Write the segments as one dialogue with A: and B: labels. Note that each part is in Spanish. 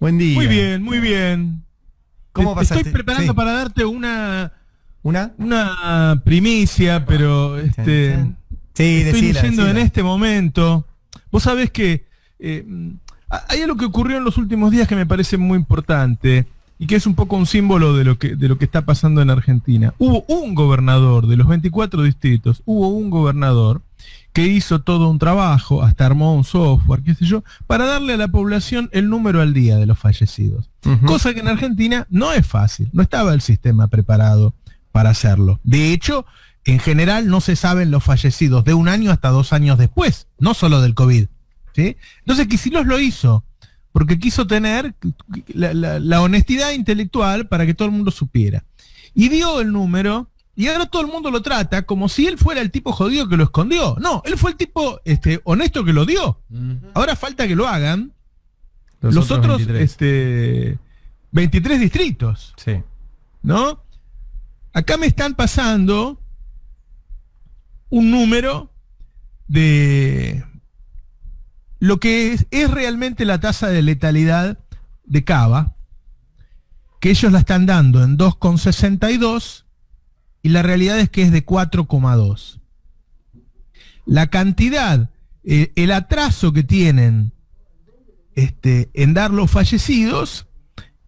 A: Buen día.
B: Muy bien, muy bien.
A: ¿Cómo pasaste?
B: Estoy preparando
A: Sí.
B: para darte una
A: ¿Una?
B: primicia, pero
A: Sí,
B: estoy
A: decila,
B: leyendo en
A: decila.
B: este momento. Vos sabés que hay algo que ocurrió en los últimos días que me parece muy importante y que es un poco un símbolo de lo que está pasando en Argentina. Hubo un gobernador de los 24 distritos, hubo un gobernador que hizo todo un trabajo, hasta armó un software, qué sé yo, para darle a la población el número al día de los fallecidos. Cosa que en Argentina no es fácil, no estaba el sistema preparado para hacerlo. De hecho, en general no se saben los fallecidos de un año hasta 2 años después, no solo del COVID, ¿sí? Entonces Kicillof lo hizo, porque quiso tener la honestidad intelectual para que todo el mundo supiera. Y dio el número. Y ahora todo el mundo lo trata como si él fuera el tipo jodido que lo escondió. No, él fue el tipo honesto que lo dio. Ahora falta que lo hagan los otros 23 distritos.
A: Sí.
B: ¿No? Acá me están pasando un número de lo que es realmente la tasa de letalidad de Cava, que ellos la están dando en 2,62. Y la realidad es que es de 4,2. La cantidad, el atraso que tienen en dar los fallecidos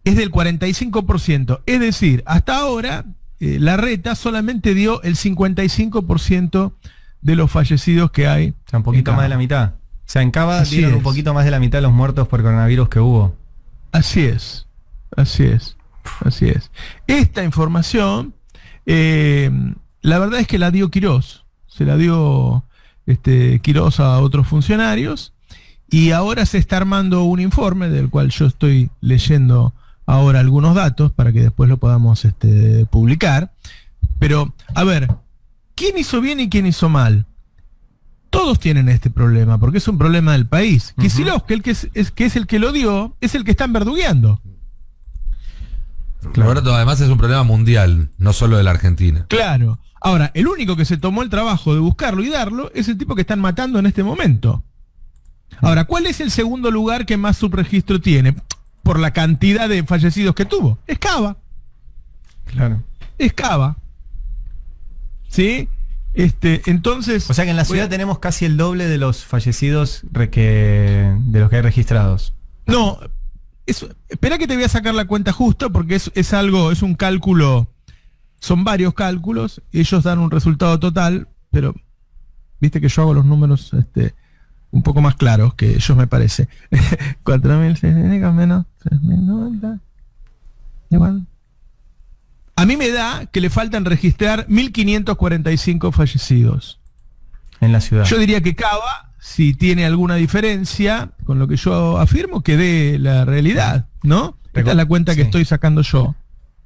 B: es del 45%. Es decir, hasta ahora Larreta solamente dio el 55% de los fallecidos que hay.
A: O sea, un poquito más de la mitad. O sea, en Cava dieron un poquito más de la mitad de los muertos por coronavirus que hubo.
B: Así es, así es, así es. Esta información... la verdad es que la dio Quirós, se la dio Quirós a otros funcionarios y ahora se está armando un informe del cual yo estoy leyendo ahora algunos datos para que después lo podamos publicar. Pero, a ver, ¿quién hizo bien y quién hizo mal? Todos tienen este problema, porque es un problema del país. Kicillof, que es el que lo dio, es el que están verdugueando.
C: Claro. Roberto, además es un problema mundial, no solo de la Argentina.
B: Claro. Ahora, el único que se tomó el trabajo de buscarlo y darlo es el tipo que están matando en este momento. Ahora, ¿cuál es el segundo lugar que más subregistro tiene? Por la cantidad de fallecidos que tuvo. Es Cava.
A: Claro.
B: Es Cava. ¿Sí? Entonces...
A: O sea que en la ciudad tenemos casi el doble de los fallecidos de los que hay registrados.
B: No... Espera que te voy a sacar la cuenta justo porque es un cálculo, son varios cálculos, ellos dan un resultado total, pero viste que yo hago los números un poco más claros que ellos, me parece. 4.600 menos 3.090 igual. A mí me da que le faltan registrar 1.545 fallecidos.
A: En la ciudad.
B: Yo diría que Cava, si tiene alguna diferencia con lo que yo afirmo, que dé la realidad, ¿no? Esta es la cuenta que estoy sacando yo.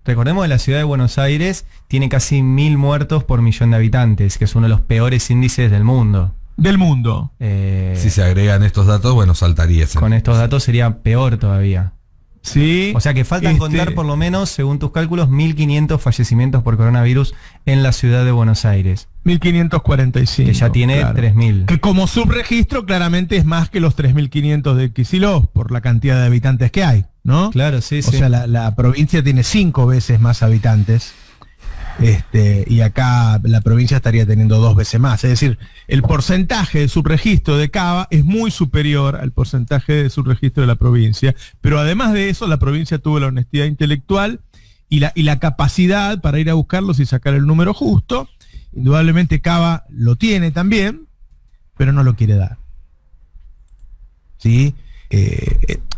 A: Recordemos que la ciudad de Buenos Aires tiene casi 1.000 muertos por millón de habitantes, que es uno de los peores índices del mundo.
B: Del mundo.
C: Si se agregan estos datos, bueno, saltaría ese.
A: Con estos datos sería peor todavía.
B: Sí.
A: O sea que faltan contar por lo menos, según tus cálculos, 1.500 fallecimientos por coronavirus en la ciudad de Buenos Aires.
B: 1.545.
A: Que ya tiene 3.000.
B: Que como subregistro claramente es más que los 3.500 de Kicillof por la cantidad de habitantes que hay, ¿no?
A: Claro, sí,
B: sí. O sea, la provincia tiene 5 veces más habitantes. Y acá la provincia estaría teniendo 2 veces más. Es decir, el porcentaje de subregistro de Cava es muy superior al porcentaje de subregistro de la provincia. Pero además de eso, la provincia tuvo la honestidad intelectual y la capacidad para ir a buscarlos y sacar el número justo. Indudablemente Cava lo tiene también, pero no lo quiere dar. ¿Sí?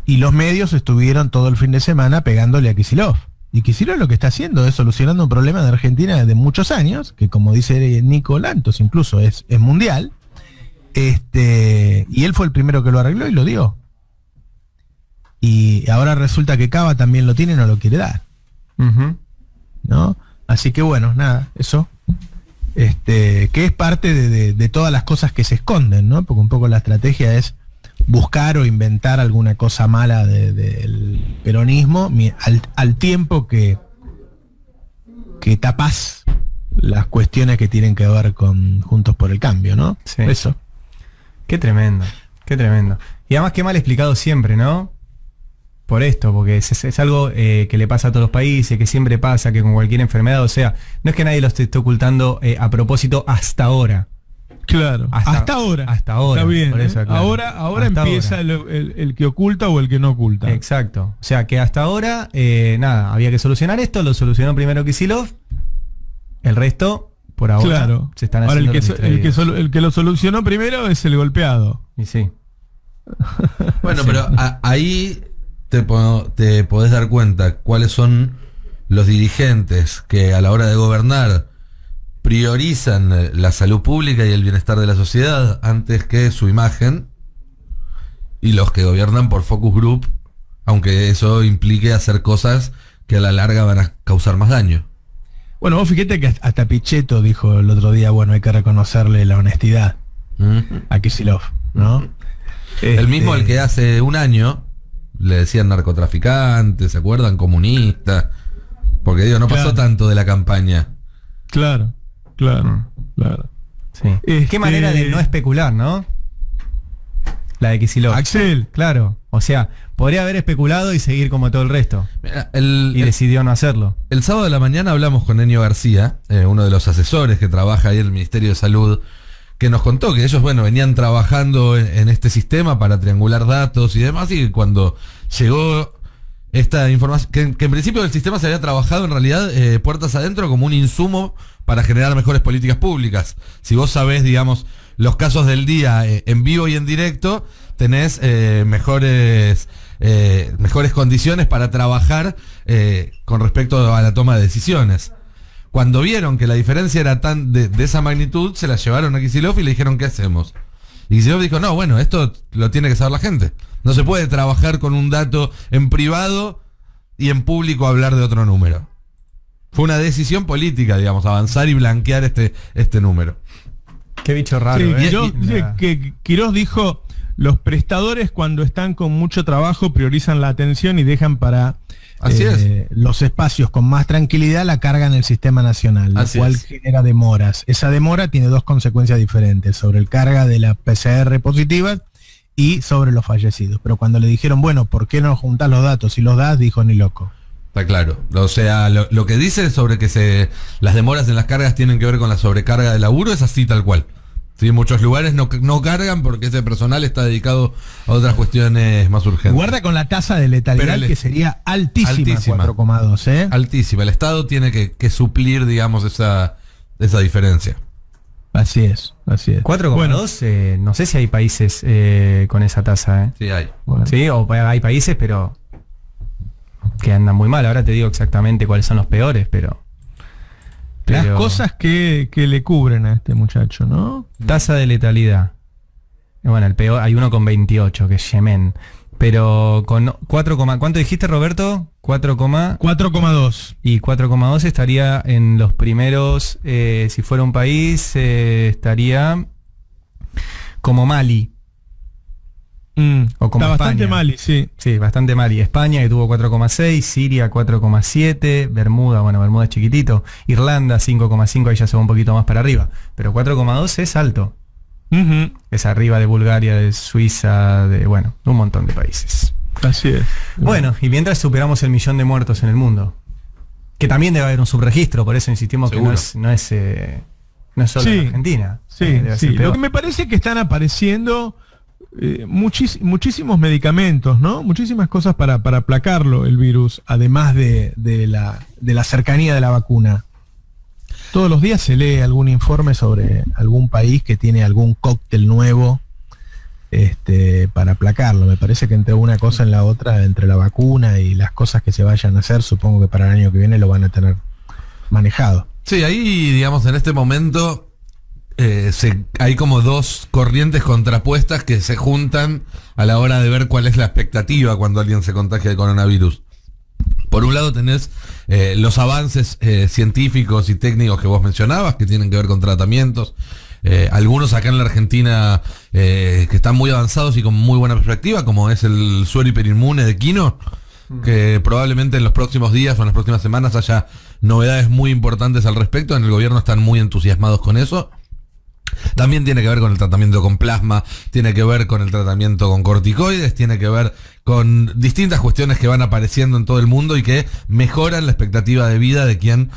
B: Y los medios estuvieron todo el fin de semana pegándole a Kicillof. Y Kicillof lo que está haciendo es solucionando un problema de Argentina de muchos años, que como dice Nico Lantos, incluso es mundial. Y él fue el primero que lo arregló y lo dio. Y ahora resulta que Cava también lo tiene y no lo quiere dar. ¿No? Así que bueno, nada, eso. Que es parte de todas las cosas que se esconden, ¿no? Porque un poco la estrategia es buscar o inventar alguna cosa mala del peronismo al tiempo que tapás las cuestiones que tienen que ver con Juntos por el Cambio, ¿no?
A: Sí.
B: Eso.
A: Qué tremendo, qué tremendo. Y además qué mal explicado siempre, ¿no? por esto, porque es algo que le pasa a todos los países, que siempre pasa, que con cualquier enfermedad, o sea, no es que nadie lo esté ocultando a propósito hasta ahora.
B: Claro, hasta ahora.
A: Hasta ahora.
B: Está bien.
A: Por eso, claro.
B: Ahora
A: Hasta
B: empieza
A: ahora.
B: el que oculta o el que no oculta.
A: Exacto. O sea que hasta ahora, nada, había que solucionar esto, lo solucionó primero Kicillof, el resto, por ahora,
B: Claro.
A: se están
B: Ahora
A: haciendo
B: el que lo solucionó primero es el golpeado.
A: Y sí.
C: Bueno,
A: Sí.
C: pero ahí te podés dar cuenta cuáles son los dirigentes que a la hora de gobernar priorizan la salud pública y el bienestar de la sociedad antes que su imagen, y los que gobiernan por focus group, aunque eso implique hacer cosas que a la larga van a causar más daño.
B: Bueno, vos fíjate que hasta Pichetto dijo el otro día, bueno, hay que reconocerle la honestidad a Kicillof, ¿no?
C: El mismo al que hace un año le decían narcotraficante, ¿se acuerdan? Comunista. Porque digo, no pasó
B: Claro.
C: tanto de la campaña.
B: Claro.
A: Sí. Qué manera de no especular, ¿no? La de Kicillof.
B: Axel.
A: Claro. O sea, podría haber especulado y seguir como todo el resto.
C: Mira,
A: Y decidió no hacerlo.
C: el sábado de la mañana hablamos con Enio García, uno de los asesores que trabaja ahí en el Ministerio de Salud, que nos contó que ellos, bueno, venían trabajando en este sistema para triangular datos y demás, y cuando llegó esta información, que en principio el sistema se había trabajado en realidad puertas adentro como un insumo para generar mejores políticas públicas. Si vos sabés, digamos, los casos del día en vivo y en directo, tenés mejores condiciones para trabajar con respecto a la toma de decisiones. Cuando vieron que la diferencia era tan de esa magnitud, se la llevaron a Kicillof y le dijeron, ¿qué hacemos? Y Kicillof dijo, no, bueno, esto lo tiene que saber la gente. No se puede trabajar con un dato en privado y en público hablar de otro número. Fue una decisión política, digamos, avanzar y blanquear este número.
A: Qué bicho raro,
B: Sí,
A: ¿eh?
B: Quirós dijo, los prestadores cuando están con mucho trabajo priorizan la atención y dejan para
C: Así es.
B: los espacios con más tranquilidad la carga en el sistema nacional, lo
C: Así
B: cual
C: es.
B: genera demoras. Esa demora tiene dos consecuencias diferentes, sobre el carga de la PCR positiva y sobre los fallecidos. Pero cuando le dijeron, bueno, ¿por qué no juntás los datos? Si los das, dijo, ni loco.
C: Está claro. O sea, lo que dice sobre que las demoras en las cargas tienen que ver con la sobrecarga de laburo es así tal cual. Sí, en muchos lugares no cargan porque ese personal está dedicado a otras cuestiones más urgentes.
B: Guarda con la tasa de letalidad
C: Pero
B: que sería altísima,
C: altísima.
B: 4,2, ¿eh?
C: Altísima. El Estado tiene que suplir, digamos, esa diferencia.
B: Así es.
A: 4,2,
B: Bueno,
A: no sé si hay países con esa tasa, ¿eh?
C: Sí, hay.
B: bueno.
A: Sí, o hay países, pero que andan muy mal. Ahora te digo exactamente cuáles son los peores, pero
B: Las cosas que le cubren a este muchacho, ¿no?
A: tasa de letalidad. Bueno, el peor, hay uno con 28, que es Yemen. Pero con 4, ¿cuánto dijiste, Roberto?
B: 4,2.
A: Y 4,2 estaría en los primeros, si fuera un país, estaría como Mali. O como
B: Está bastante
A: España.
B: mal, sí.
A: Sí, bastante mal. Y España, que tuvo 4,6, Siria 4,7, Bermuda es chiquitito, Irlanda 5,5, ahí ya se va un poquito más para arriba. Pero 4,2 es alto.
B: Ujú.
A: Es arriba de Bulgaria, de Suiza, de un montón de países.
B: Así es.
A: Bueno, y mientras superamos el 1.000.000 de muertos en el mundo, que también debe haber un subregistro, por eso insistimos
C: Seguro.
A: que no es solo
B: Sí.
A: en Argentina.
B: Sí,
A: Debe
B: sí.
A: ser peor.
B: Lo que me parece es que están apareciendo muchísimos medicamentos, ¿no? Muchísimas cosas para aplacarlo el virus, además de la cercanía de la vacuna. Todos los días se lee algún informe sobre algún país que tiene algún cóctel nuevo para aplacarlo. Me parece que entre una cosa en la otra, entre la vacuna y las cosas que se vayan a hacer, supongo que para el año que viene lo van a tener manejado.
C: Sí, ahí, digamos, en este momento hay como dos corrientes contrapuestas que se juntan a la hora de ver cuál es la expectativa cuando alguien se contagia de coronavirus. Por un lado tenés los avances científicos y técnicos que vos mencionabas, que tienen que ver con tratamientos. Algunos acá en la Argentina que están muy avanzados y con muy buena perspectiva, como es el suero hiperinmune de Quino, que probablemente en los próximos días o en las próximas semanas haya novedades muy importantes al respecto. En el gobierno están muy entusiasmados con eso. También tiene que ver con el tratamiento con plasma, tiene que ver con el tratamiento con corticoides, tiene que ver con distintas cuestiones que van apareciendo en todo el mundo y que mejoran la expectativa de vida de quien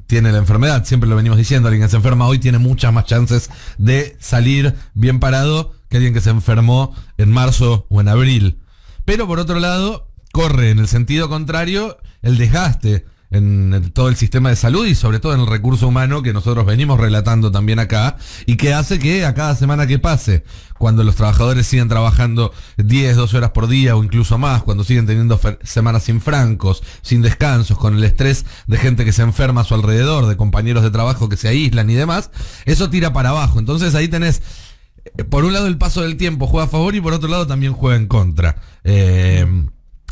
C: tiene la enfermedad. Siempre lo venimos diciendo, alguien que se enferma hoy tiene muchas más chances de salir bien parado que alguien que se enfermó en marzo o en abril. Pero por otro lado, corre en el sentido contrario el desgaste en todo el sistema de salud y sobre todo en el recurso humano que nosotros venimos relatando también acá y que hace que a cada semana que pase, cuando los trabajadores siguen trabajando 10, 12 horas por día o incluso más, cuando siguen teniendo semanas sin francos, sin descansos, con el estrés de gente que se enferma a su alrededor, de compañeros de trabajo que se aíslan y demás, eso tira para abajo. Entonces ahí tenés, por un lado el paso del tiempo juega a favor y por otro lado también juega en contra.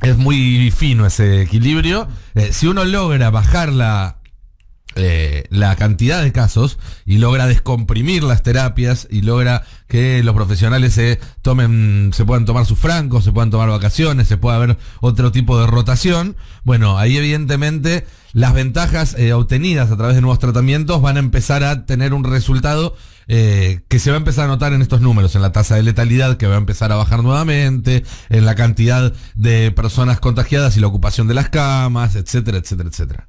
C: Es muy fino ese equilibrio. Si uno logra bajar la cantidad de casos y logra descomprimir las terapias y logra que los profesionales se puedan tomar sus francos, se puedan tomar vacaciones, se pueda haber otro tipo de rotación, bueno, ahí evidentemente las ventajas obtenidas a través de nuevos tratamientos van a empezar a tener un resultado que se va a empezar a notar en estos números, en la tasa de letalidad que va a empezar a bajar nuevamente, en la cantidad de personas contagiadas y la ocupación de las camas, etcétera, etcétera, etcétera.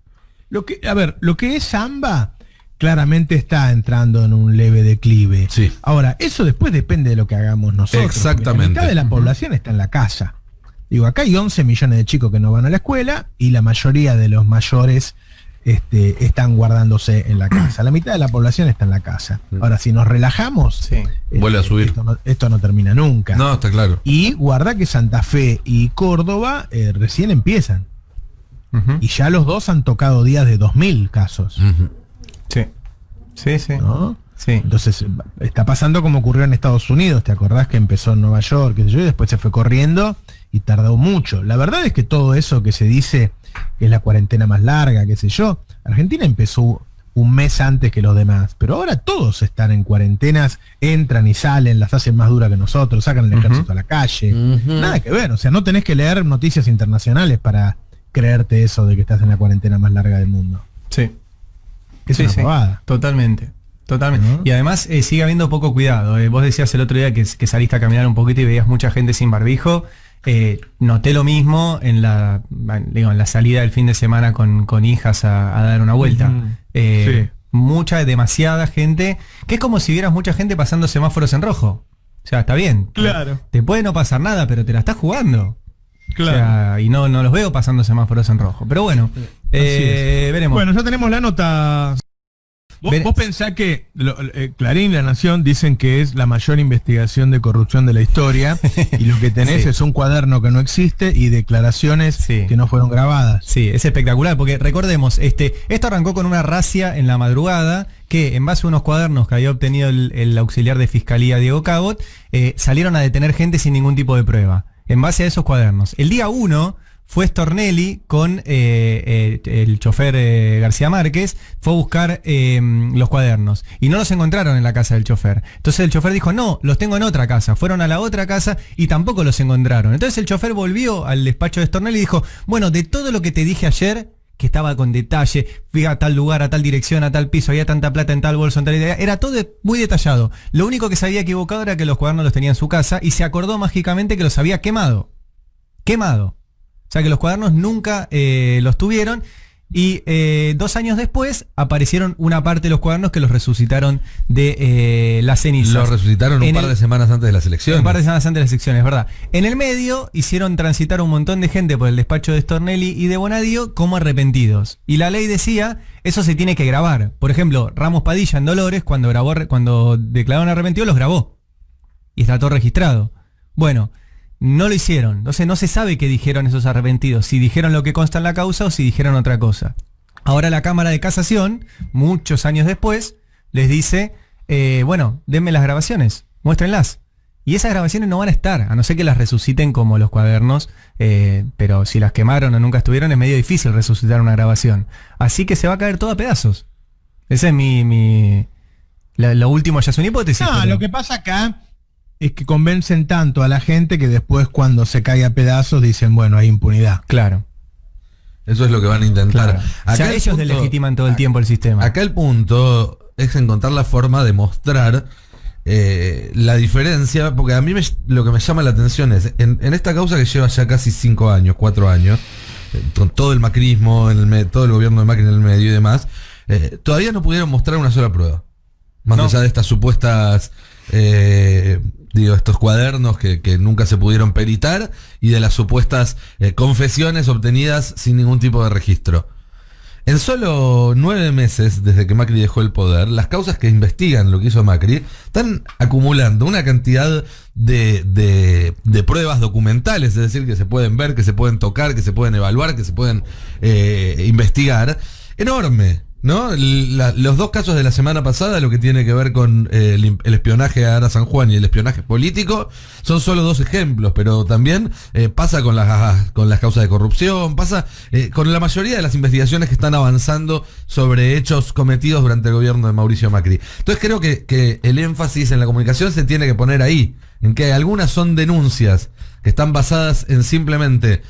B: Lo que es AMBA claramente está entrando en un leve declive.
C: Sí.
B: Ahora, eso después depende de lo que hagamos nosotros.
C: Exactamente.
B: La mitad de la población está en la casa. Digo, acá hay 11 millones de chicos que no van a la escuela y la mayoría de los mayores están guardándose en la casa. La mitad de la población está en la casa. Ahora, si nos relajamos,
C: vuelve a subir.
B: Esto no termina nunca.
C: No, está claro.
B: Y guarda que Santa Fe y Córdoba recién empiezan. Y ya los dos han tocado días de 2.000 casos.
A: Sí. Sí, sí.
B: ¿No?
A: Sí.
B: Entonces, está pasando como ocurrió en Estados Unidos. ¿Te acordás que empezó en Nueva York, qué sé yo, y después se fue corriendo y tardó mucho? La verdad es que todo eso que se dice que es la cuarentena más larga, qué sé yo, Argentina empezó un mes antes que los demás, pero ahora todos están en cuarentenas, entran y salen, las hacen más duras que nosotros, sacan el ejército a la calle. Nada que ver, o sea, no tenés que leer noticias internacionales para creerte eso de que estás en la cuarentena más larga del mundo.
A: Sí.
B: Es una pavada.
A: Totalmente. Totalmente. Y además sigue habiendo poco cuidado. Vos decías el otro día que saliste a caminar un poquito y veías mucha gente sin barbijo. Noté lo mismo en la salida del fin de semana con hijas a dar una vuelta.
B: Sí.
A: Demasiada gente, que es como si vieras mucha gente pasando semáforos en rojo. O sea, está bien.
B: Claro.
A: Te puede no pasar nada, pero te la estás jugando.
B: Claro.
A: O sea, y no los veo pasando semáforos en rojo. Pero bueno, veremos.
B: Bueno, ya tenemos la nota. Vos pensás que Clarín y La Nación dicen que es la mayor investigación de corrupción de la historia y lo que tenés es un cuaderno que no existe y declaraciones que no fueron grabadas.
A: Sí, es espectacular, porque recordemos, esto arrancó con una razzia en la madrugada que en base a unos cuadernos que había obtenido el auxiliar de fiscalía Diego Cabot, salieron a detener gente sin ningún tipo de prueba. En base a esos cuadernos. El día 1 fue Stornelli con el chofer García Márquez, fue a buscar los cuadernos y no los encontraron en la casa del chofer. Entonces el chofer dijo, no, los tengo en otra casa. Fueron a la otra casa y tampoco los encontraron. Entonces el chofer volvió al despacho de Stornelli y dijo, bueno, de todo lo que te dije ayer, que estaba con detalle, fui a tal lugar, a tal dirección, a tal piso, había tanta plata en tal bolso, en tal idea, era todo muy detallado. Lo único que se había equivocado era que los cuadernos los tenía en su casa y se acordó mágicamente que los había quemado. O sea que los cuadernos nunca los tuvieron y 2 años después aparecieron una parte de los cuadernos que los resucitaron de las cenizas.
C: Los resucitaron un par de semanas antes de las elecciones.
A: Un par de semanas antes de las elecciones, ¿verdad? En el medio hicieron transitar un montón de gente por el despacho de Stornelli y de Bonadío como arrepentidos. Y la ley decía, eso se tiene que grabar. Por ejemplo, Ramos Padilla en Dolores, cuando declararon arrepentidos, los grabó. Y está todo registrado. Bueno, no lo hicieron. Entonces no se sabe qué dijeron esos arrepentidos. Si dijeron lo que consta en la causa o si dijeron otra cosa. Ahora la Cámara de Casación, muchos años después, les dice, bueno, denme las grabaciones, muéstrenlas. Y esas grabaciones no van a estar, a no ser que las resuciten como los cuadernos, pero si las quemaron o nunca estuvieron, es medio difícil resucitar una grabación. Así que se va a caer todo a pedazos. Ese es lo último, ya es una hipótesis.
B: No, lo que pasa acá es que convencen tanto a la gente que después cuando se cae a pedazos dicen, bueno, hay impunidad.
A: Claro.
C: Eso es lo que van a intentar.
A: Claro. O sea, ellos deslegitiman todo el tiempo el sistema.
C: Acá el punto es encontrar la forma de mostrar la diferencia, porque a mí lo que me llama la atención es, en esta causa que lleva ya casi 5 años, 4 años, con todo el macrismo, todo el gobierno de Macri en el medio y demás, todavía no pudieron mostrar una sola prueba. Más allá de estas supuestas, estos cuadernos que nunca se pudieron peritar y de las supuestas confesiones obtenidas sin ningún tipo de registro. En solo 9 meses desde que Macri dejó el poder, las causas que investigan lo que hizo Macri están acumulando una cantidad de pruebas documentales, es decir, que se pueden ver, que se pueden tocar, que se pueden evaluar, que se pueden investigar, enorme, ¿no? Los 2 casos de la semana pasada, lo que tiene que ver con el espionaje a Ara San Juan y el espionaje político, son solo 2 ejemplos, pero también pasa con las causas de corrupción, pasa con la mayoría de las investigaciones que están avanzando sobre hechos cometidos durante el gobierno de Mauricio Macri. Entonces creo que el énfasis en la comunicación se tiene que poner ahí, en que algunas son denuncias que están basadas en simplemente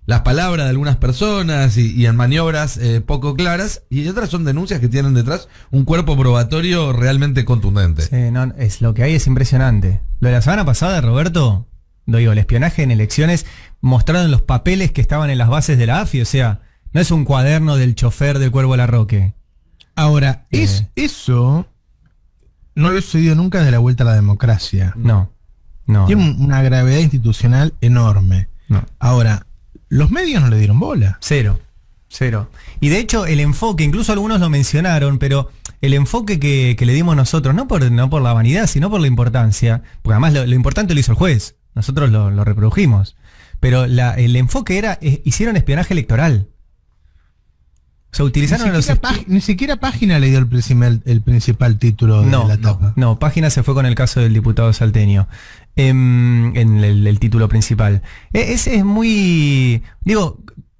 C: las palabras de algunas personas y en maniobras poco claras, y otras son denuncias que tienen detrás un cuerpo probatorio realmente contundente.
A: Sí, no, lo que hay es impresionante. Lo de la semana pasada, Roberto, el espionaje en elecciones mostrado en los papeles que estaban en las bases de la AFI, o sea, no es un cuaderno del chofer del Cuervo Larroque.
B: Ahora, eso no lo he sucedido nunca desde la vuelta a la democracia.
A: No.
B: Tiene una gravedad institucional enorme.
A: No.
B: Ahora, los medios no le dieron bola.
A: Cero. Y de hecho el enfoque, incluso algunos lo mencionaron, pero el enfoque que le dimos nosotros, no por la vanidad, sino por la importancia, porque además lo importante lo hizo el juez, nosotros lo reprodujimos, pero el enfoque era, hicieron espionaje electoral. O sea, utilizaron
B: ni siquiera Página le dio el principal título de la etapa.
A: No, Página se fue con el caso del diputado salteño. En el título principal. Es muy...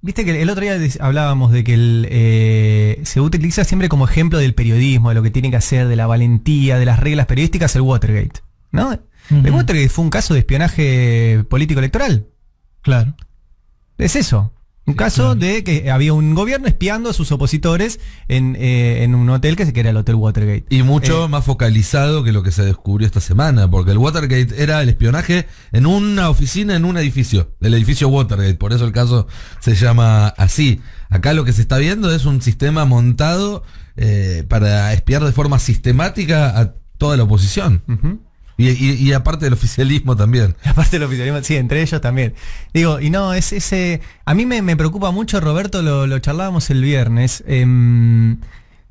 A: viste que el otro día hablábamos de que se utiliza siempre como ejemplo del periodismo, de lo que tiene que hacer, de la valentía, de las reglas periodísticas, el Watergate, ¿no? Uh-huh. El Watergate fue un caso de espionaje político electoral.
B: Claro.
A: Es eso. Un caso de que había un gobierno espiando a sus opositores en un hotel que era el Hotel Watergate.
C: Y mucho más focalizado que lo que se descubrió esta semana, porque el Watergate era el espionaje en una oficina, en un edificio, el edificio Watergate, por eso el caso se llama así. Acá lo que se está viendo es un sistema montado para espiar de forma sistemática a toda la oposición.
A: Uh-huh.
C: Y aparte del oficialismo también.
A: Aparte del oficialismo, sí, entre ellos también. Y no, es ese... A mí me preocupa mucho, Roberto, lo charlábamos el viernes.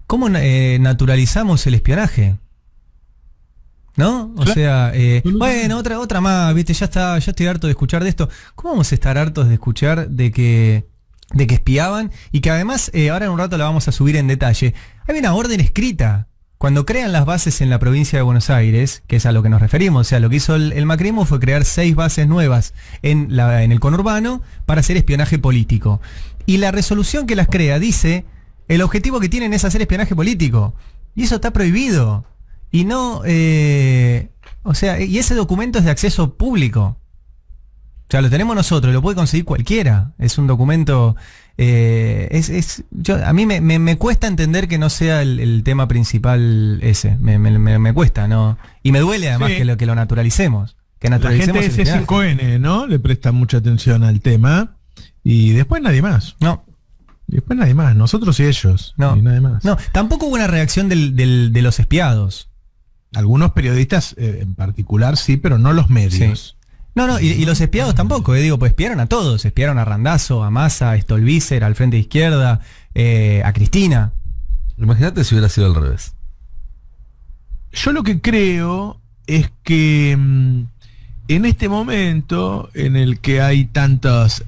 A: ¿Cómo naturalizamos el espionaje? ¿No? O sea, bueno, otra más, viste, ya estoy harto de escuchar de esto. ¿Cómo vamos a estar hartos de escuchar de que espiaban? Y que además, ahora en un rato la vamos a subir en detalle. Hay una orden escrita. Cuando crean las bases en la provincia de Buenos Aires, que es a lo que nos referimos, o sea, lo que hizo el macrismo fue crear 6 bases nuevas en el conurbano para hacer espionaje político. Y la resolución que las crea dice, el objetivo que tienen es hacer espionaje político. Y eso está prohibido. Y no, y ese documento es de acceso público. O sea, lo tenemos nosotros, lo puede conseguir cualquiera. Es un documento... a mí me cuesta entender que no sea el tema principal ese. Me cuesta, ¿no? Y me duele además que lo naturalicemos. Que naturalicemos.
B: La gente de C5N, ¿no? Le presta mucha atención al tema. Y después nadie más.
A: No.
B: Después nadie más. Nosotros y ellos.
A: No.
B: Y nadie más.
A: No, tampoco hubo una reacción de los espiados.
B: Algunos periodistas en particular sí, pero no los medios.
A: Sí. No, y los espiados tampoco, pues espiaron a todos, espiaron a Randazzo, a Massa, a Stolbizer, al Frente de Izquierda, a Cristina.
C: Imagínate si hubiera sido al revés.
B: Yo lo que creo es que en este momento en el que hay tantas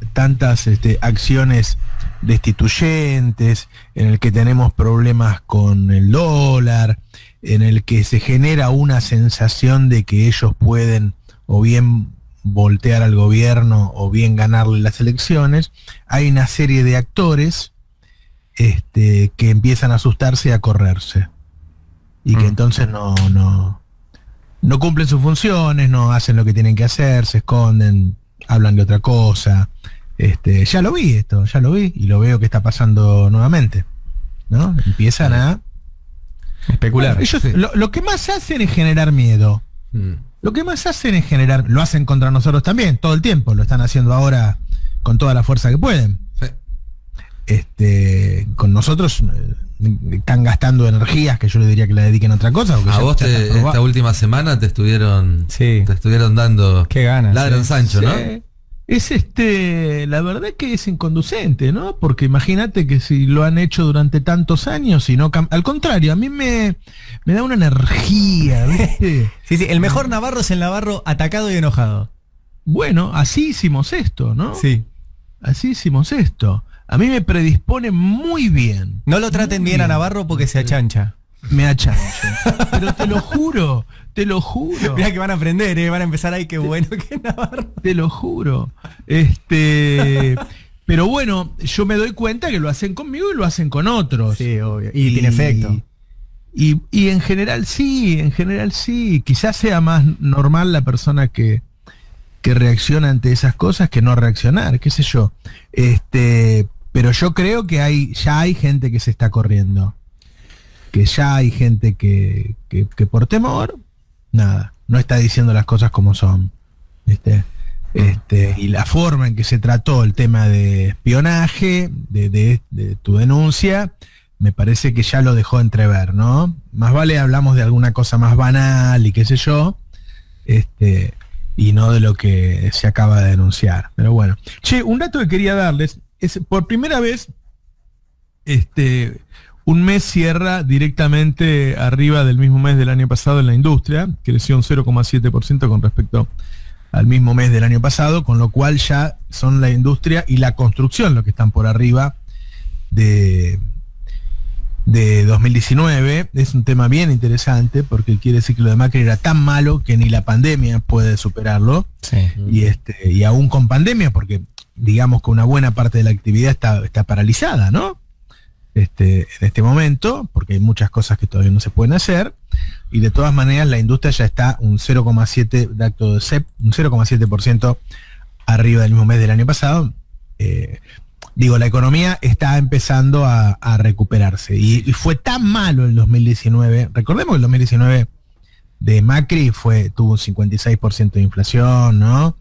B: acciones destituyentes, en el que tenemos problemas con el dólar, en el que se genera una sensación de que ellos pueden o bien voltear al gobierno o bien ganarle las elecciones, hay una serie de actores que empiezan a asustarse y a correrse. Y que entonces no cumplen sus funciones, no hacen lo que tienen que hacer, se esconden, hablan de otra cosa. Ya lo vi y lo veo que está pasando nuevamente, ¿no? Empiezan a
A: Especular.
B: Bueno, ellos
C: Sí.
B: lo que más hacen es generar miedo. Lo que más hacen es generar, lo hacen contra nosotros también, todo el tiempo, lo están haciendo ahora con toda la fuerza que pueden.
C: Sí.
B: Con nosotros están gastando energías que yo les diría que la dediquen a otra cosa. Porque
C: A
B: ya-
C: vos
B: ya está probado.
C: esta última semana te estuvieron
A: Sí.
C: dando
A: Qué ganas,
C: ladran
A: sí.
C: Sancho, ¿no?
B: Sí. Es la verdad que es inconducente, ¿no? Porque imagínate que si lo han hecho durante tantos años y no al contrario, a mí me da una energía, ¿viste?
A: Sí, sí, el mejor Navarro es el Navarro atacado y enojado.
B: Bueno, así hicimos esto, ¿no?
A: Sí.
B: Así hicimos esto. A mí me predispone muy bien.
A: No lo traten
B: Muy
A: bien a Navarro porque se achancha.
B: Me achancho. Pero te lo juro, te lo juro.
A: Mirá que van a aprender, van a empezar ahí, qué bueno que es Navarro.
B: Te lo juro. Pero bueno, yo me doy cuenta que lo hacen conmigo y lo hacen con otros.
A: Sí, obvio. Y tiene efecto.
B: Y en general sí. Quizás sea más normal la persona que reacciona ante esas cosas que no reaccionar, qué sé yo. Pero yo creo que ya hay gente que se está corriendo. Que ya hay gente que por temor, nada, no está diciendo las cosas como son. ¿Viste? Y la forma en que se trató el tema de espionaje, de tu denuncia, me parece que ya lo dejó entrever, ¿no? Más vale hablamos de alguna cosa más banal y qué sé yo, y no de lo que se acaba de denunciar. Pero bueno. Che, un dato que quería darles es, por primera vez, un mes cierra directamente arriba del mismo mes del año pasado en la industria, creció un 0,7% con respecto al mismo mes del año pasado, con lo cual ya son la industria y la construcción los que están por arriba de 2019. Es un tema bien interesante porque quiere decir que lo de Macri era tan malo que ni la pandemia puede superarlo.
A: Sí.
B: Y aún con pandemia, porque digamos que una buena parte de la actividad está paralizada, ¿no? En este momento, porque hay muchas cosas que todavía no se pueden hacer, y de todas maneras la industria ya está un 0,7 de acto de CEP, un 0,7% arriba del mismo mes del año pasado. La economía está empezando a recuperarse, y fue tan malo el 2019. Recordemos que el 2019 de Macri tuvo un 56% de inflación, ¿no?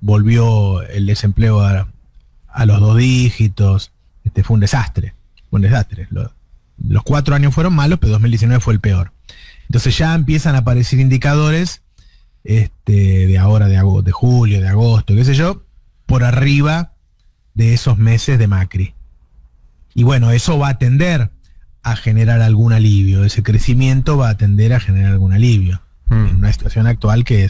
B: Volvió el desempleo a los 2 dígitos. Fue un desastre. Los 4 años fueron malos, pero 2019 fue el peor. Entonces ya empiezan a aparecer indicadores de ahora, de julio, de agosto, qué sé yo, por arriba de esos meses de Macri. Y bueno, eso va a tender a generar algún alivio. Ese crecimiento va a tender a generar algún alivio. En una situación actual que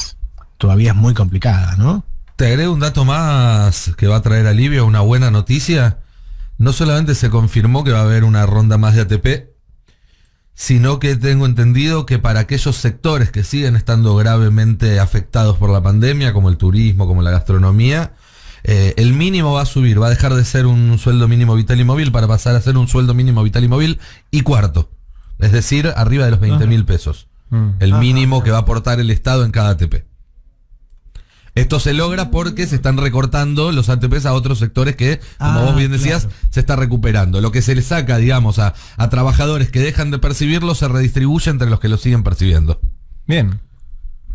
B: todavía es muy complicada, ¿no?
C: Te agrego un dato más que va a traer alivio, una buena noticia. No solamente se confirmó que va a haber una ronda más de ATP, sino que tengo entendido que para aquellos sectores que siguen estando gravemente afectados por la pandemia, como el turismo, como la gastronomía, el mínimo va a subir, va a dejar de ser un sueldo mínimo vital y móvil para pasar a ser un sueldo mínimo vital y móvil y cuarto. Es decir, arriba de los 20.000 pesos. El mínimo que va a aportar el Estado en cada ATP. Esto se logra porque se están recortando los ATPs a otros sectores que, como vos bien decías,
B: claro,
C: se está recuperando. Lo que se le saca, digamos, a trabajadores que dejan de percibirlo se redistribuye entre los que lo siguen percibiendo.
A: Bien.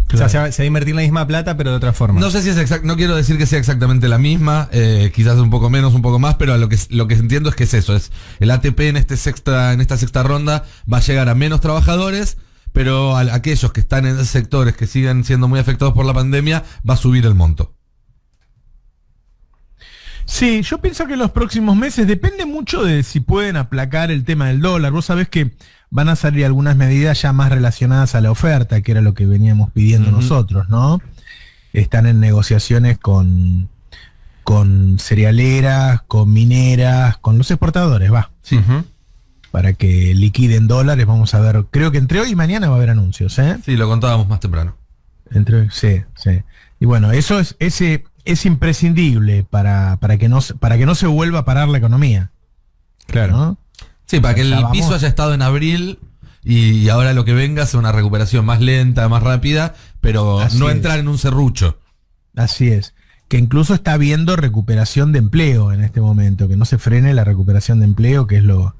B: Claro.
A: O sea, se va a invertir la misma plata, pero de otra forma.
C: No sé si es exacto, no quiero decir que sea exactamente la misma, quizás un poco menos, un poco más, pero lo que entiendo es que es eso, es el ATP en esta sexta ronda va a llegar a menos trabajadores, pero a aquellos que están en sectores que siguen siendo muy afectados por la pandemia, va a subir el monto.
B: Sí, yo pienso que en los próximos meses depende mucho de si pueden aplacar el tema del dólar. Vos sabés que van a salir algunas medidas ya más relacionadas a la oferta, que era lo que veníamos pidiendo nosotros, ¿no? Están en negociaciones con cerealeras, con mineras, con los exportadores,
C: Sí.
B: para que liquiden dólares. Vamos a ver, creo que entre hoy y mañana va a haber anuncios, ¿eh?
C: Sí, lo contábamos más temprano.
B: Sí. Y bueno, eso es imprescindible para que no se vuelva a parar la economía.
A: Claro.
B: ¿No?
C: Sí, para que el
B: Ya
C: piso
B: vamos.
C: haya estado en abril y ahora lo que venga sea una recuperación más lenta, más rápida, pero
B: Así
C: no
B: es.
C: entrar en un serrucho.
B: Así es. Que incluso está habiendo recuperación de empleo en este momento, que no se frene la recuperación de empleo, que es lo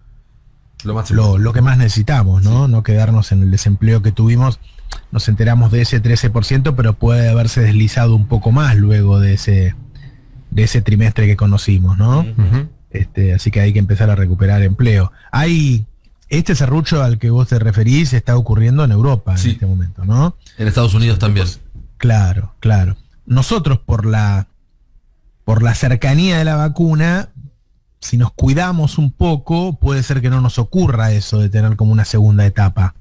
D: lo que más necesitamos, ¿no? Sí. No quedarnos en el desempleo que tuvimos. Nos enteramos de ese 13%, pero puede haberse deslizado un poco más luego de ese trimestre que conocimos, ¿no? Así que hay que empezar a recuperar empleo. Este serrucho al que vos te referís está ocurriendo en Europa en este momento, ¿no?
C: En Estados Unidos también.
D: Claro. Nosotros por la cercanía de la vacuna, si nos cuidamos un poco, puede ser que no nos ocurra eso de tener como una segunda etapa,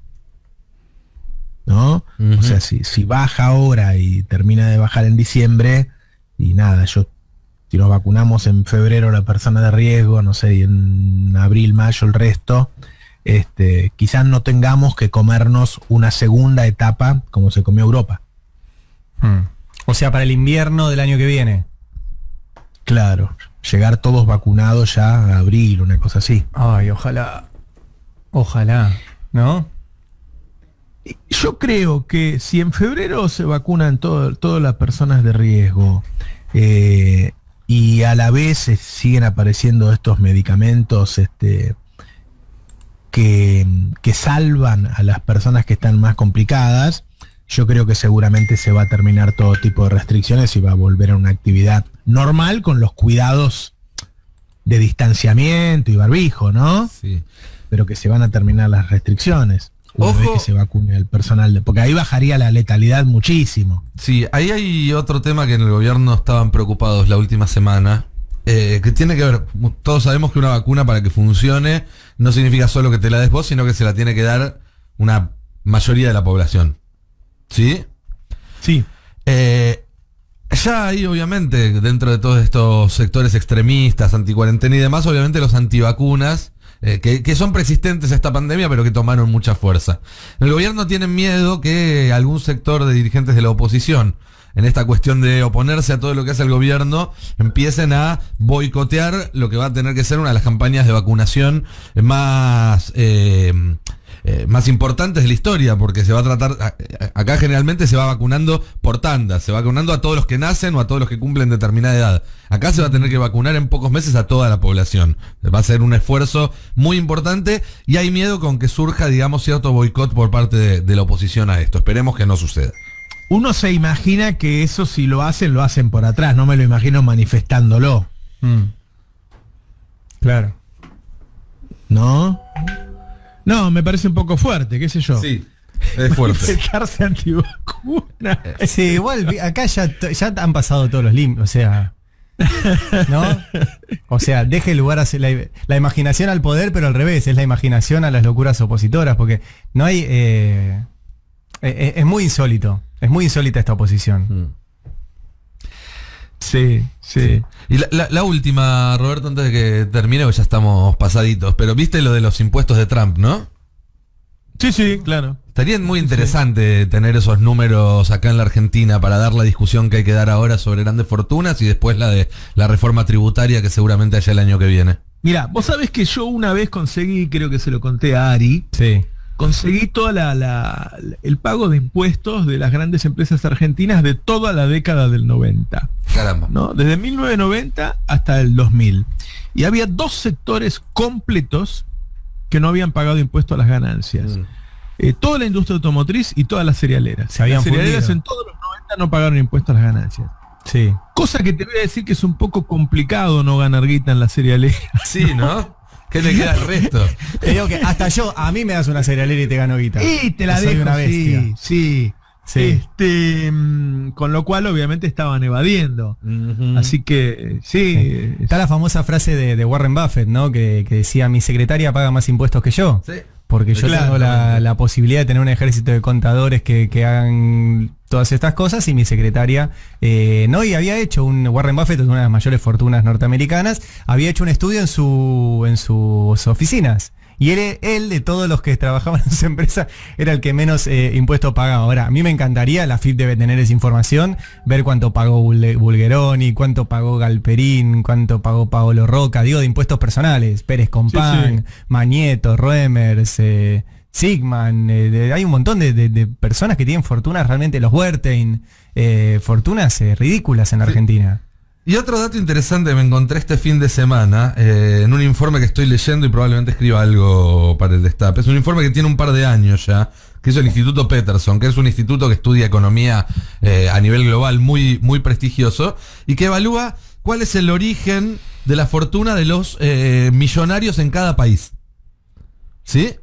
D: ¿no? O sea, si baja ahora y termina de bajar en diciembre, y nada, si nos vacunamos en febrero la persona de riesgo, no sé, y en abril, mayo el resto, quizás no tengamos que comernos una segunda etapa como se comió Europa.
A: O sea, para el invierno del año que viene.
D: Claro, llegar todos vacunados ya a abril, una cosa así.
A: Ay, ojalá, ¿no?
D: Yo creo que si en febrero se vacunan todas las personas de riesgo y a la vez siguen apareciendo estos medicamentos que salvan a las personas que están más complicadas, yo creo que seguramente se va a terminar todo tipo de restricciones y va a volver a una actividad normal con los cuidados de distanciamiento y barbijo, ¿no?
C: Sí.
D: Pero que se van a terminar las restricciones una vez que se vacune el personal, porque ahí bajaría la letalidad muchísimo.
C: Sí, ahí hay otro tema que en el gobierno estaban preocupados la última semana, que tiene que ver, todos sabemos que una vacuna para que funcione no significa solo que te la des vos, sino que se la tiene que dar una mayoría de la población. ¿Sí?
D: Sí.
C: Ya hay, obviamente, dentro de todos estos sectores extremistas, anticuarentena y demás, obviamente los antivacunas, que son persistentes a esta pandemia, pero que tomaron mucha fuerza. El gobierno tiene miedo que algún sector de dirigentes de la oposición, en esta cuestión de oponerse a todo lo que hace el gobierno, empiecen a boicotear lo que va a tener que ser una de las campañas de vacunación más importantes de la historia, porque se va a tratar, acá generalmente se va vacunando por tandas, se va vacunando a todos los que nacen o a todos los que cumplen determinada edad. Acá se va a tener que vacunar en pocos meses a toda la población. Va a ser un esfuerzo muy importante y hay miedo con que surja, digamos, cierto boicot por parte de la oposición a esto. Esperemos que no suceda.
D: Uno se imagina que eso, si lo hacen por atrás, no me lo imagino manifestándolo.
A: Claro.
D: ¿No? No, me parece un poco fuerte, qué sé yo.
C: Sí, es fuerte.
D: Manifestarse antivacuna.
A: Sí, igual acá ya han pasado todos los límites, o sea, ¿no? O sea, deje lugar a la imaginación al poder, pero al revés, es la imaginación a las locuras opositoras, porque no hay... es muy insólito, es muy insólita esta oposición.
D: Sí.
C: Y la última, Roberto, antes de que termine, porque ya estamos pasaditos, pero viste lo de los impuestos de Trump, ¿no?
D: Sí, claro.
C: Estaría muy interesante tener esos números acá en la Argentina para dar la discusión que hay que dar ahora sobre grandes fortunas y después la de la reforma tributaria que seguramente haya el año que viene.
D: Mira, vos sabés que yo una vez conseguí, creo que se lo conté a Ari, conseguí toda el pago de impuestos de las grandes empresas argentinas de toda la década del 90.
C: Caramba.
D: ¿No? Desde 1990 hasta el 2000. Y había dos sectores completos que no habían pagado impuesto a las ganancias. Toda la industria automotriz y todas las cerealeras. Las cerealeras en todos los 90 no pagaron impuesto a las ganancias.
A: Sí.
D: Cosa que te voy a decir que es un poco complicado no ganar guita en las cerealeras.
C: Sí, ¿no? ¿Qué le queda al resto?
A: Te digo que hasta a mí me das una cerealera y te gano guita.
D: Y te la dejo, una bestia. Sí. Con lo cual obviamente estaban evadiendo. Así que sí.
A: Está la famosa frase de Warren Buffett, ¿no? Que decía: mi secretaria paga más impuestos que yo. Sí. Porque yo tengo la posibilidad de tener un ejército de contadores que hagan todas estas cosas, y mi secretaria no, y había hecho Warren Buffett es una de las mayores fortunas norteamericanas, había hecho un estudio en sus oficinas. Y él, de todos los que trabajaban en su empresa, era el que menos impuestos pagaba. Ahora, a mí me encantaría, la FIP debe tener esa información, ver cuánto pagó Bulgeroni, cuánto pagó Galperín, cuánto pagó Paolo Roca, digo, de impuestos personales, Pérez Compán, Magneto, Roemers, Sigman, hay un montón de personas que tienen fortunas realmente, los Wertheim, fortunas ridículas en la Argentina.
C: Y otro dato interesante que me encontré este fin de semana, en un informe que estoy leyendo y probablemente escriba algo para el Destape. Es un informe que tiene un par de años ya, que es el Instituto Peterson, que es un instituto que estudia economía a nivel global muy, muy prestigioso, y que evalúa cuál es el origen de la fortuna de los millonarios en cada país. ¿Sí?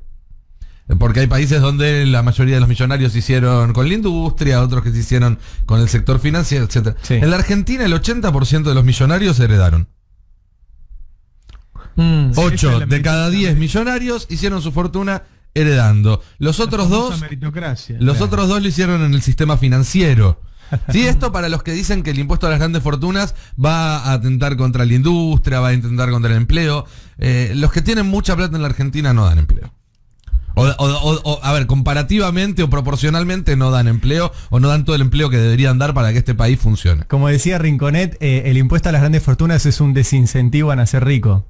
C: Porque hay países donde la mayoría de los millonarios se hicieron con la industria, otros que se hicieron con el sector financiero, etc.
A: Sí.
C: En la Argentina el 80% de los millonarios heredaron. 8 de cada 10 millonarios hicieron su fortuna heredando. Los otros dos lo hicieron en el sistema financiero. Sí, esto para los que dicen que el impuesto a las grandes fortunas va a atentar contra la industria, va a atentar contra el empleo. Los que tienen mucha plata en la Argentina no dan empleo. A ver, comparativamente o proporcionalmente no dan empleo o no dan todo el empleo que deberían dar para que este país funcione.
A: Como decía Rinconet, el impuesto a las grandes fortunas es un desincentivo a nacer rico.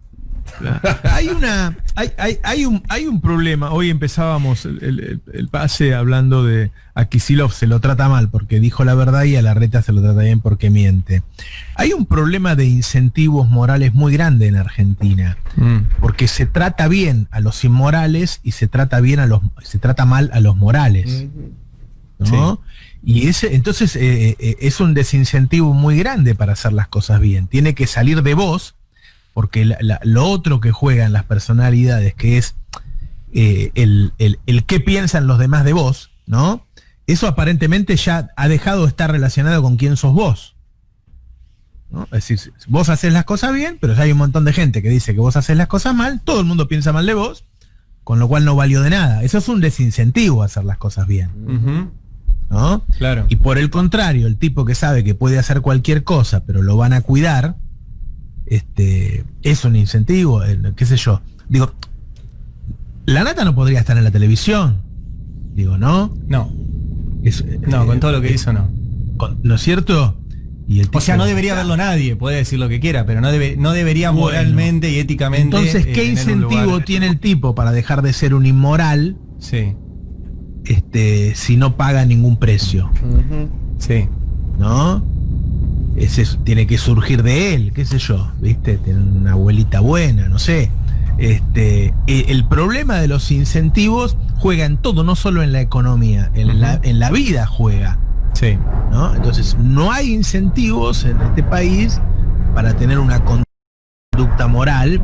B: Hay un problema. Hoy empezábamos el pase hablando de a Kicillof se lo trata mal porque dijo la verdad y a Larreta se lo trata bien porque miente. Hay un problema de incentivos morales muy grande en Argentina, porque se trata bien a los inmorales y se trata mal a los morales, ¿no? Sí. Y entonces es un desincentivo muy grande para hacer las cosas bien. Tiene que salir de vos. Porque lo otro que juegan las personalidades, que es el qué piensan los demás de vos, ¿no? Eso aparentemente ya ha dejado de estar relacionado con quién sos vos, ¿no? Es decir, vos haces las cosas bien, pero ya hay un montón de gente que dice que vos haces las cosas mal, todo el mundo piensa mal de vos, con lo cual no valió de nada. Eso es un desincentivo a hacer las cosas bien, ¿no?
A: Claro.
B: Y por el contrario, el tipo que sabe que puede hacer cualquier cosa, pero lo van a cuidar, es un incentivo, qué sé yo. Digo, la nata no podría estar en la televisión. Digo, ¿no?
A: No. No, con todo lo que hizo, no.
B: ¿No es cierto? Y
A: o sea, no debería verlo nadie, puede decir lo que quiera, pero no debería moralmente y éticamente.
B: Entonces, ¿qué incentivo tiene el tipo para dejar de ser un inmoral?
A: Sí.
B: Si no paga ningún precio.
A: Sí.
B: ¿No? Tiene que surgir de él, qué sé yo, ¿viste? Tiene una abuelita buena, no sé. El problema de los incentivos juega en todo, no solo en la economía, en la vida juega.
A: Sí.
B: ¿No? Entonces, no hay incentivos en este país para tener una conducta moral.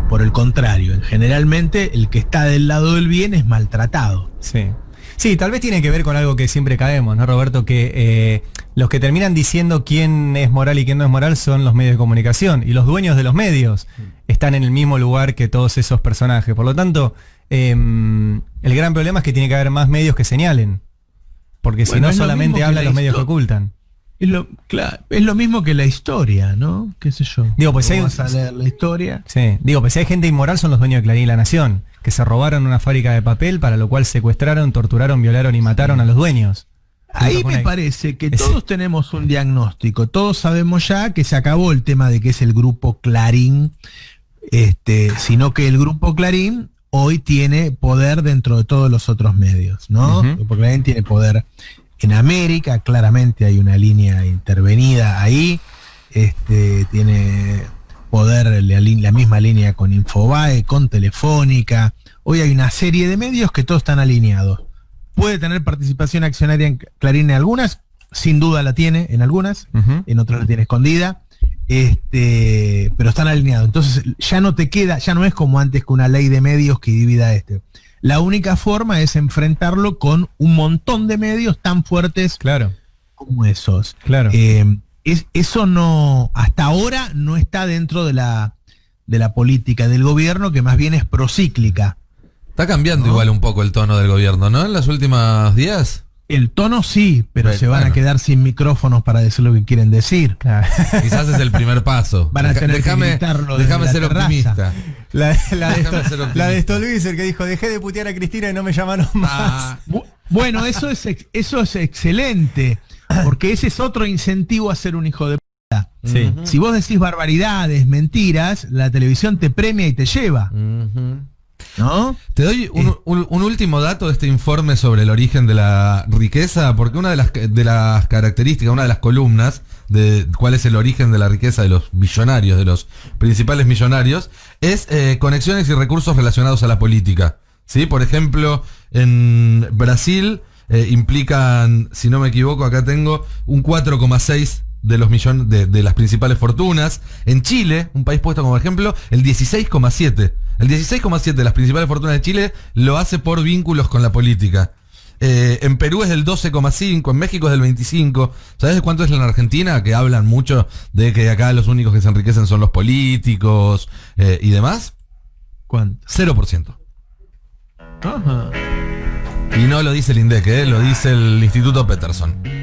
B: Por el contrario, generalmente el que está del lado del bien es maltratado.
A: Sí. Sí, tal vez tiene que ver con algo que siempre caemos, ¿no, Roberto? Que los que terminan diciendo quién es moral y quién no es moral son los medios de comunicación. Y los dueños de los medios están en el mismo lugar que todos esos personajes. Por lo tanto, el gran problema es que tiene que haber más medios que señalen. Porque si no, solamente hablan los medios que ocultan.
B: Es lo mismo que la historia, ¿no? ¿Qué sé yo?
A: Digo, pues
B: vas a leer la historia.
A: Sí, digo, pues si hay gente inmoral son los dueños de Clarín y La Nación, que se robaron una fábrica de papel, para lo cual secuestraron, torturaron, violaron y mataron a los dueños.
B: Ahí me parece que todos tenemos un diagnóstico, todos sabemos ya que se acabó el tema de que es el grupo Clarín, sino que el grupo Clarín hoy tiene poder dentro de todos los otros medios, ¿no? El grupo Clarín tiene poder en América, claramente hay una línea intervenida ahí, tiene poder la misma línea con Infobae, con Telefónica. Hoy hay una serie de medios que todos están alineados. Puede tener participación accionaria en Clarín en algunas, sin duda la tiene en algunas, en otras la tiene escondida, pero están alineados. Entonces ya no es como antes que una ley de medios que divida La única forma es enfrentarlo con un montón de medios tan fuertes como esos.
A: Claro.
B: Eso no, hasta ahora no está dentro de la política del gobierno, que más bien es procíclica.
C: Está cambiando igual un poco el tono del gobierno, ¿no? En los últimos días.
B: El tono sí, pero se van a quedar sin micrófonos para decir lo que quieren decir.
A: Claro.
C: Quizás es el primer paso.
B: Van a tener que gritarlo desde
C: déjame
B: la
C: ser
B: terraza.
C: optimista.
A: La de Stolbizer, que dijo, dejé de putear a Cristina y no me llamaron más.
B: Bueno, eso es excelente, porque ese es otro incentivo a ser un hijo de puta.
A: Sí.
B: Si vos decís barbaridades, mentiras, la televisión te premia y te lleva.
D: ¿no?
C: Te doy un último dato de este informe sobre el origen de la riqueza, porque una de las características, una de las columnas de cuál es el origen de la riqueza de los millonarios, de los principales millonarios, es conexiones y recursos relacionados a la política. ¿Sí? Por ejemplo, en Brasil implican, si no me equivoco, acá tengo un 4,6 de los millones de las principales fortunas. En Chile, un país puesto como ejemplo, el 16,7. El 16,7 de las principales fortunas de Chile lo hace por vínculos con la política. En Perú es del 12,5, en México es del 25. ¿Sabes de cuánto es en Argentina? Que hablan mucho de que acá los únicos que se enriquecen son los políticos y demás.
B: ¿Cuánto?
C: 0%.
B: Ajá.
C: Y no lo dice el INDEC, lo dice el Instituto Peterson.